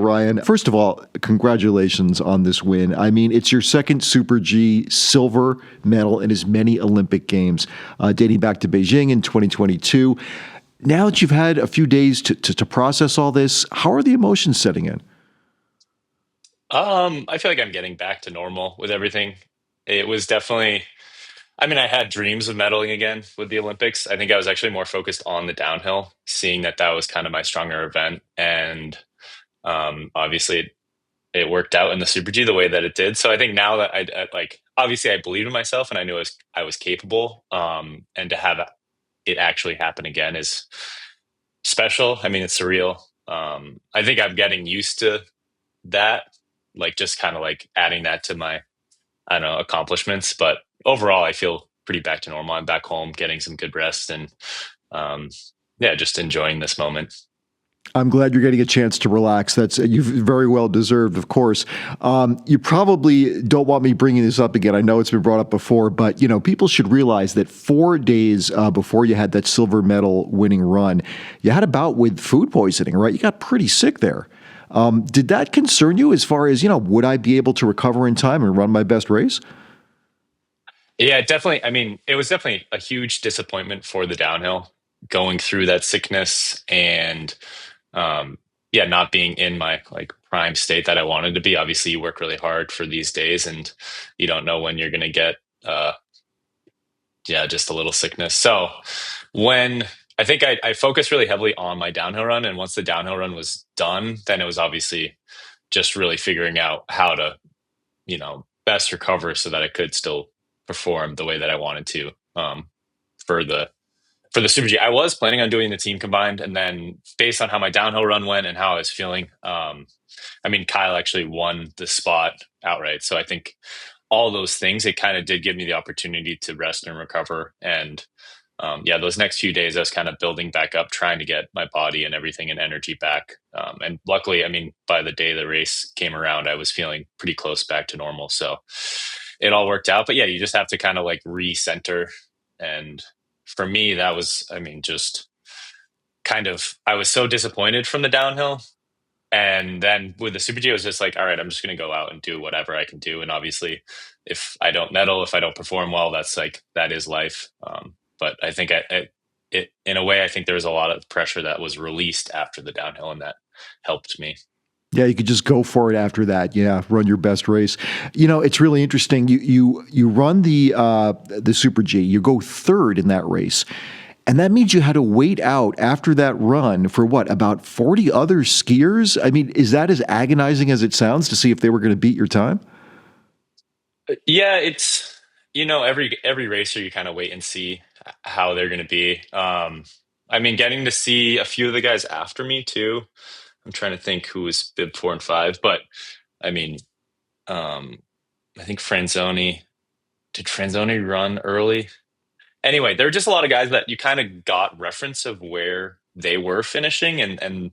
Ryan. First of all, congratulations on this win. I mean, it's your second Super G silver medal in as many Olympic Games, dating back to Beijing in 2022. Now that you've had a few days to process all this, how are the emotions setting in? I feel like I'm getting back to normal with everything. It was definitely, I mean, I had dreams of medaling again with the Olympics. I think I was actually more focused on the downhill, seeing that that was kind of my stronger event. And obviously, it worked out in the Super G the way that it did. So I think now that like, obviously, I believed in myself and I knew I was capable. And to have it actually happen again is special. I mean, it's surreal. I think I'm getting used to that, like just kind of like adding that to my, I don't know, accomplishments. But overall, I feel pretty back to normal. I'm back home, getting some good rest, and um, yeah, just enjoying this moment. I'm glad you're getting a chance to relax. That's you've very well deserved, of course. You probably don't want me bringing this up again. I know it's been brought up before, but people should realize that 4 days before you had that silver medal winning run, you had a bout with food poisoning, right? You got pretty sick there. Did that concern you as far as would I be able to recover in time and run my best race? Yeah, definitely. I mean, it was definitely a huge disappointment for the downhill going through that sickness and yeah, not being in my like prime state that I wanted to be. Obviously, you work really hard for these days and you don't know when you're going to get uh yeah, just a little sickness. So when I think I focused really heavily on my downhill run, and once the downhill run was done, then it was obviously just really figuring out how to, best recover so that I could still perform the way that I wanted to for the Super G. I was planning on doing the team combined, and then based on how my downhill run went and how I was feeling, I mean, Kyle actually won the spot outright. So I think all those things, it kind of did give me the opportunity to rest and recover. And yeah, those next few days, I was kind of building back up, trying to get my body and everything and energy back. And luckily, I mean, by the day the race came around, I was feeling pretty close back to normal. So it all worked out. But yeah, you just have to kind of like recenter. And for me, that was, I mean, just kind of, I was so disappointed from the downhill. And then with the Super G, it was just like, all right, I'm just going to go out and do whatever I can do. And obviously, if I don't medal, if I don't perform well, that's like, that is life. But I think in a way, I think there was a lot of pressure that was released after the downhill, and that helped me. Yeah, you could just go for it after that. Yeah, run your best race. It's really interesting. You run the Super G. You go third in that race, and that means you had to wait out after that run for what, about 40 other skiers? I mean, is that as agonizing as it sounds to see if they were going to beat your time? Yeah, it's every racer you kind of wait and see how they're going to be. I mean, getting to see a few of the guys after me too. I'm trying to think who was bib 4 and 5, but I mean, um, I think Franzoni, did Franzoni run early? Anyway, there were just a lot of guys that you kind of got reference of where they were finishing, and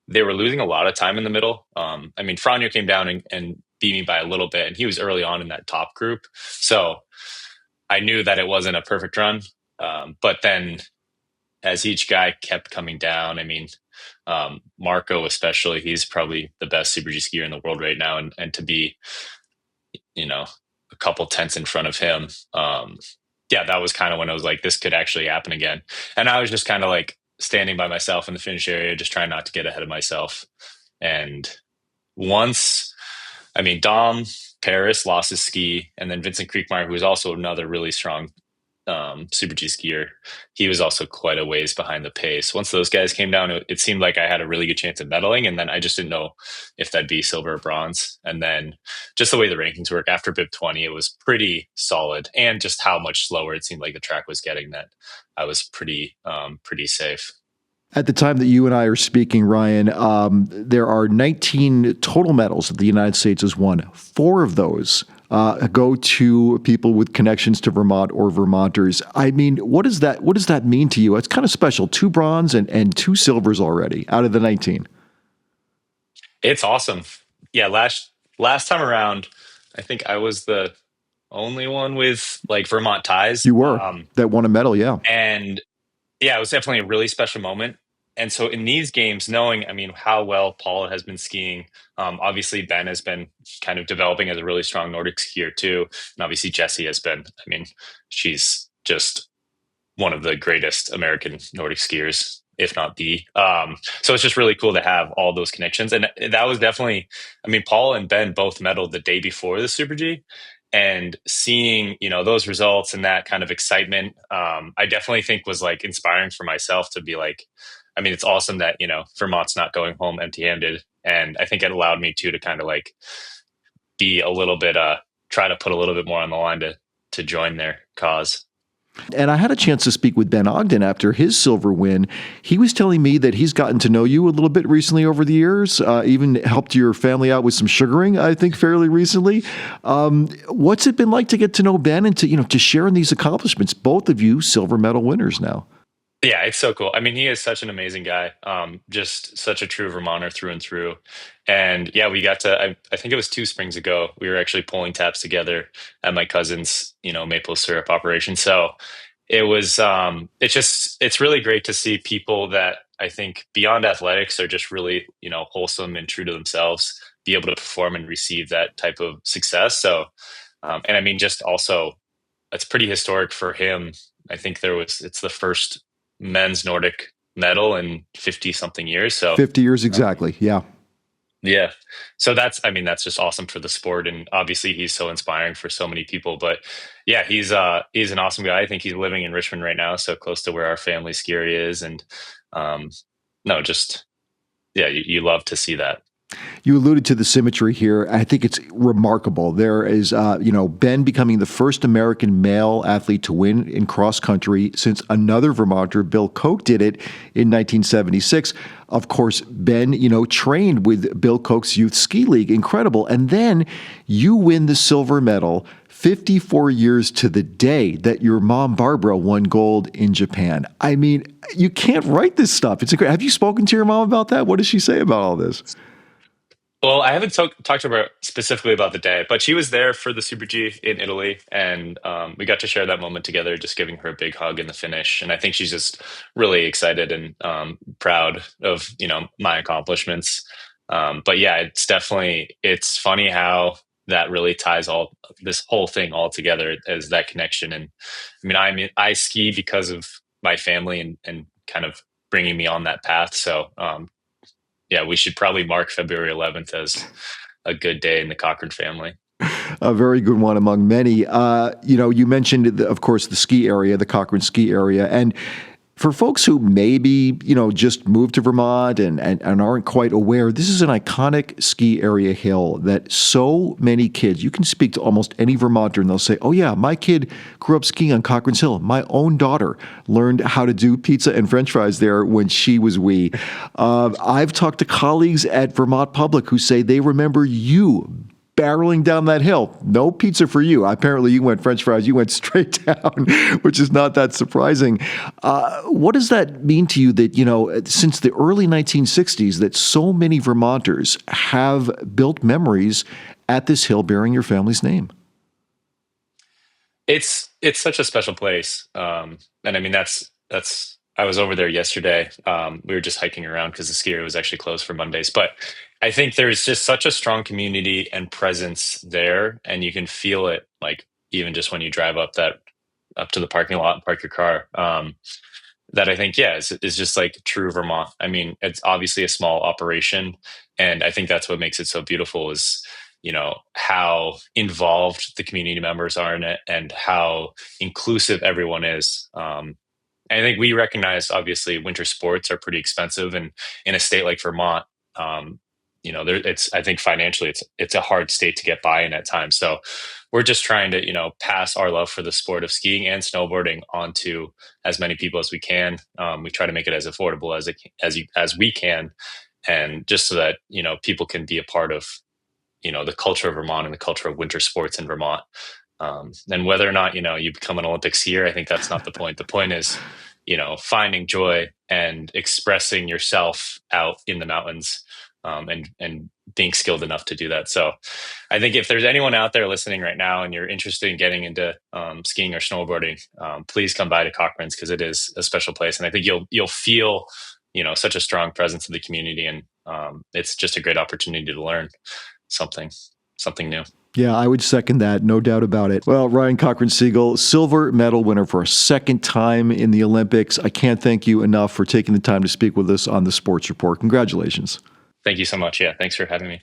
they were losing a lot of time in the middle. I mean, Franjo came down and beat me by a little bit, and he was early on in that top group. So I knew that it wasn't a perfect run. But then as each guy kept coming down, I mean, Marco especially, he's probably the best Super G skier in the world right now, and to be, you know, a couple tenths in front of him, yeah, that was kind of when I was like, this could actually happen again. And I was just kind of like standing by myself in the finish area, just trying not to get ahead of myself. And once, I mean, Dom Paris lost his ski, and then Vincent Kriegmeyer, who was also another really strong Super G skier, he was also quite a ways behind the pace. Once those guys came down, it seemed like I had a really good chance of medaling, and then I just didn't know if that'd be silver or bronze. And then just the way the rankings work after bib 20, it was pretty solid, and just how much slower it seemed like the track was getting, that I was pretty safe. At the time that you and I are speaking, Ryan, there are 19 total medals that the United States has won. Four of those go to people with connections to Vermont or Vermonters. I mean, what does that mean to you? It's kind of special. Two bronze and two silvers already out of the 19. It's awesome. Yeah, last time around, I think I was the only one with like Vermont ties. You were that won a medal, yeah. And yeah, it was definitely a really special moment. And so in these games, knowing, I mean, how well Paula has been skiing, obviously Ben has been kind of developing as a really strong Nordic skier too. And obviously Jessie has been, I mean, she's just one of the greatest American Nordic skiers, if not the. So it's just really cool to have all those connections. And that was definitely, I mean, Paul and Ben both medaled the day before the Super G. And seeing, those results and that kind of excitement, I definitely think was like inspiring for myself to be like, I mean, it's awesome that, Vermont's not going home empty handed. And I think it allowed me to kind of like be a little bit, try to put a little bit more on the line to join their cause. And I had a chance to speak with Ben Ogden after his silver win. He was telling me that he's gotten to know you a little bit recently over the years, even helped your family out with some sugaring, I think, fairly recently. What's it been like to get to know Ben and to share in these accomplishments? Both of you silver medal winners now. Yeah, it's so cool. I mean, he is such an amazing guy. Just such a true Vermonter through and through. And yeah, we got to, I think it was 2 springs ago, we were actually pulling taps together at my cousin's, maple syrup operation. So it's really great to see people that I think beyond athletics are just really, wholesome and true to themselves, be able to perform and receive that type of success. So, and I mean, just also, it's pretty historic for him. I think it's the first men's Nordic medal in 50 something years. So 50 years exactly. Yeah. yeah. So that's just awesome for the sport. And obviously he's so inspiring for so many people, but yeah, he's an awesome guy. I think he's living in Richmond right now. So close to where our family ski area is. And, no, just, yeah, you love to see that. You alluded to the symmetry here. I think it's remarkable. There is, Ben becoming the first American male athlete to win in cross country since another Vermonter, Bill Koch, did it in 1976. Of course, Ben, trained with Bill Koch's Youth Ski League. Incredible. And then you win the silver medal 54 years to the day that your mom, Barbara, won gold in Japan. I mean, you can't write this stuff. It's incredible. Have you spoken to your mom about that? What does she say about all this? Well, I haven't talked to her specifically about the day, but she was there for the Super G in Italy, and we got to share that moment together, just giving her a big hug in the finish. And I think she's just really excited and proud of my accomplishments. But yeah, it's funny how that really ties all this whole thing all together as that connection. And I ski because of my family and kind of bringing me on that path. So yeah, we should probably mark February 11th as a good day in the Cochran family. A very good one among many. You mentioned, of course, the ski area, the Cochran ski area. And for folks who maybe, just moved to Vermont and aren't quite aware, this is an iconic ski area hill that so many kids, you can speak to almost any Vermonter and they'll say, oh yeah, my kid grew up skiing on Cochran's Hill. My own daughter learned how to do pizza and French fries there when she was wee. I've talked to colleagues at Vermont Public who say they remember you barreling down that hill. No pizza for you. Apparently you went French fries. You went straight down, which is not that surprising. What does that mean to you that, since the early 1960s, that so many Vermonters have built memories at this hill bearing your family's name? It's such a special place. And I mean, I was over there yesterday. We were just hiking around because the ski area was actually closed for Mondays, but I think there's just such a strong community and presence there, and you can feel it, like even just when you drive up to the parking lot and park your car. That I think, yeah, is just like true Vermont. I mean, it's obviously a small operation, and I think that's what makes it so beautiful is, how involved the community members are in it and how inclusive everyone is. I think we recognize, obviously, winter sports are pretty expensive, and in a state like Vermont, I think financially, it's a hard state to get by in at times. So we're just trying to, pass our love for the sport of skiing and snowboarding onto as many people as we can. We try to make it as affordable as we can, and just so that people can be a part of the culture of Vermont and the culture of winter sports in Vermont. And whether or not, you become an Olympic skier, I think that's not the point. The point is, finding joy and expressing yourself out in the mountains, and being skilled enough to do that. So I think if there's anyone out there listening right now and you're interested in getting into skiing or snowboarding, please come by to Cochran's because it is a special place. And I think you'll feel such a strong presence in the community, and it's just a great opportunity to learn something new. Yeah, I would second that, no doubt about it. Well, Ryan Cochran-Siegle, silver medal winner for a second time in the Olympics. I can't thank you enough for taking the time to speak with us on the Sports Report. Congratulations. Thank you so much. Yeah, thanks for having me.